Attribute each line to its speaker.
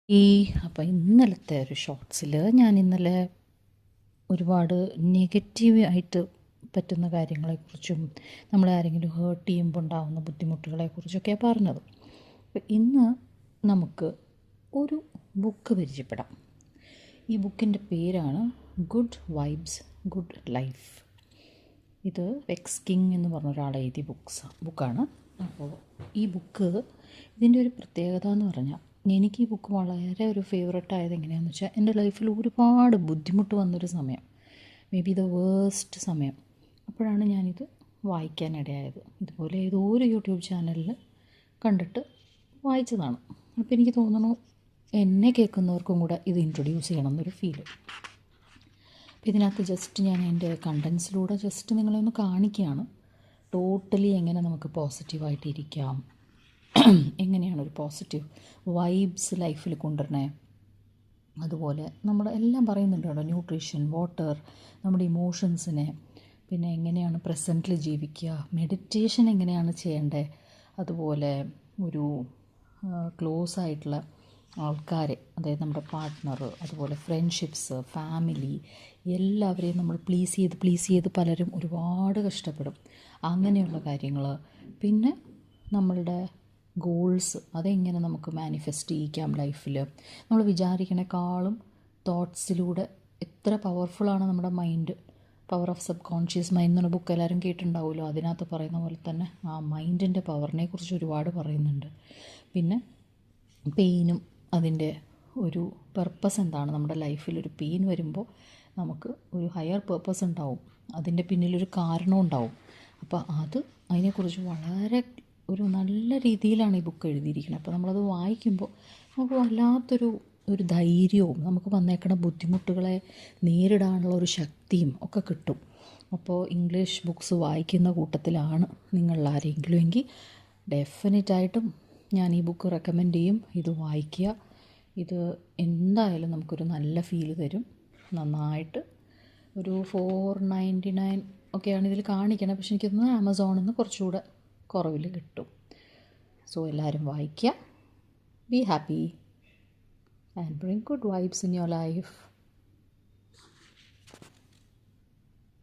Speaker 1: ഈ അപ്പോൾ ഇന്നലത്തെ ഒരു ഷോർട്സിൽ ഞാൻ ഇന്നലെ ഒരുപാട് നെഗറ്റീവ് ആയിട്ട് പറ്റുന്ന കാര്യങ്ങളെക്കുറിച്ചും നമ്മളെ ആരെങ്കിലും ഹേർട്ട് ചെയ്യുമ്പോൾ ഉണ്ടാകുന്ന ബുദ്ധിമുട്ടുകളെക്കുറിച്ചൊക്കെയാണ് പറഞ്ഞത്. അപ്പോൾ ഇന്ന് നമുക്ക് ഒരു ബുക്ക് പരിചയപ്പെടാം. ഈ ബുക്കിൻ്റെ പേരാണ് ഗുഡ് വൈബ്സ് ഗുഡ് ലൈഫ്. ഇത് വെക്സ് കിങ് എന്ന് പറഞ്ഞ ഒരാൾ എഴുതിയ ബുക്കാണ്. അപ്പോൾ ഈ ബുക്ക് ഇതിൻ്റെ ഒരു പ്രത്യേകത എന്ന് പറഞ്ഞാൽ, എനിക്ക് ഈ ബുക്ക് വളരെ ഒരു ഫേവററ്റ് ആയത് എങ്ങനെയാണെന്ന് വെച്ചാൽ, എൻ്റെ ലൈഫിൽ ഒരുപാട് ബുദ്ധിമുട്ട് വന്നൊരു സമയം, മേ ബി ദ വേസ്റ്റ് സമയം, അപ്പോഴാണ് ഞാനിത് വായിക്കാനിടയായത്. ഇതുപോലെ ഏതോ ഒരു യൂട്യൂബ് ചാനലിൽ കണ്ടിട്ട് വായിച്ചതാണ്. അപ്പോൾ എനിക്ക് തോന്നുന്നു എന്നെ കേൾക്കുന്നവർക്കും കൂടെ ഇത് ഇൻട്രൊഡ്യൂസ് ചെയ്യണം എന്നൊരു ഫീല്. അപ്പോൾ ഇതിനകത്ത് ജസ്റ്റ് ഞാൻ എൻ്റെ കണ്ടൻസിലൂടെ ജസ്റ്റ് നിങ്ങളെ ഒന്ന് കാണിക്കുകയാണ്. ടോട്ടലി എങ്ങനെ നമുക്ക് പോസിറ്റീവായിട്ട് ഇരിക്കാം, എങ്ങനെയാണ് ഒരു പോസിറ്റീവ് വൈബ്സ് ലൈഫിൽ കൊണ്ടുവരണേ, അതുപോലെ നമ്മൾ എല്ലാം പറയുന്നുണ്ട് കേട്ടോ. ന്യൂട്രീഷൻ, വാട്ടർ, നമ്മുടെ ഇമോഷൻസിനെ, പിന്നെ എങ്ങനെയാണ് പ്രസൻറ്റിൽ ജീവിക്കുക, മെഡിറ്റേഷൻ എങ്ങനെയാണ് ചെയ്യേണ്ടത്, അതുപോലെ ഒരു ക്ലോസ് ആയിട്ടുള്ള ആൾക്കാരെ, അതായത് നമ്മുടെ പാർട്ട്ണർ, അതുപോലെ ഫ്രണ്ട്ഷിപ്സ്, ഫാമിലി, എല്ലാവരെയും നമ്മൾ പ്ലീസ് ചെയ്ത് പലരും ഒരുപാട് കഷ്ടപ്പെടും. അങ്ങനെയുള്ള കാര്യങ്ങൾ, പിന്നെ നമ്മളുടെ ഗോൾസ്, അതെങ്ങനെ നമുക്ക് മാനിഫെസ്റ്റ് ചെയ്യിക്കാം ലൈഫിൽ. നമ്മൾ വിചാരിക്കണേക്കാളും തോട്ട്സിലൂടെ എത്ര പവർഫുള്ളാണ് നമ്മുടെ mind. Power of sub conscious mind എന്നുള്ള ബുക്ക് എല്ലാവരും കേട്ടിട്ടുണ്ടാവുമല്ലോ. അതിനകത്ത് പറയുന്ന പോലെ തന്നെ ആ മൈൻഡിൻ്റെ പവറിനെ കുറിച്ച് ഒരുപാട് പറയുന്നുണ്ട്. പിന്നെ പെയിനും അതിൻ്റെ ഒരു പർപ്പസ് എന്താണ്, നമ്മുടെ ലൈഫിൽ ഒരു പെയിൻ വരുമ്പോൾ നമുക്ക് ഒരു ഹയർ പർപ്പസ് ഉണ്ടാവും, അതിൻ്റെ പിന്നിലൊരു കാരണം ഉണ്ടാവും. അപ്പോൾ അതിനെക്കുറിച്ച് വളരെ ഒരു നല്ല രീതിയിലാണ് ഈ ബുക്ക് എഴുതിയിരിക്കുന്നത്. അപ്പോൾ നമ്മളത് വായിക്കുമ്പോൾ നമുക്ക് വല്ലാത്തൊരു ധൈര്യവും നമുക്ക് വന്നേക്കണ ബുദ്ധിമുട്ടുകളെ നേരിടാനുള്ള ഒരു ശക്തിയും ഒക്കെ കിട്ടും. അപ്പോൾ ഇംഗ്ലീഷ് ബുക്സ് വായിക്കുന്ന കൂട്ടത്തിലാണ് നിങ്ങൾ ആരെങ്കിലും എങ്കിൽ ഡെഫിനറ്റായിട്ടും ഞാൻ ഈ ബുക്ക് റെക്കമെൻഡ് ചെയ്യും. ഇത് വായിക്കുക. ഇത് എന്തായാലും നമുക്കൊരു നല്ല ഫീല് തരും. നന്നായിട്ട് ഒരു 499 ഒക്കെയാണ് ഇതിൽ കാണിക്കണത്. പക്ഷെ എനിക്ക് തോന്നുന്നു ആമസോണിൽ നിന്ന് കുറച്ചുകൂടെ കുറവിൽ കിട്ടും. സോ എല്ലാവരും വായിക്കുക. Be happy and bring good vibes in your life.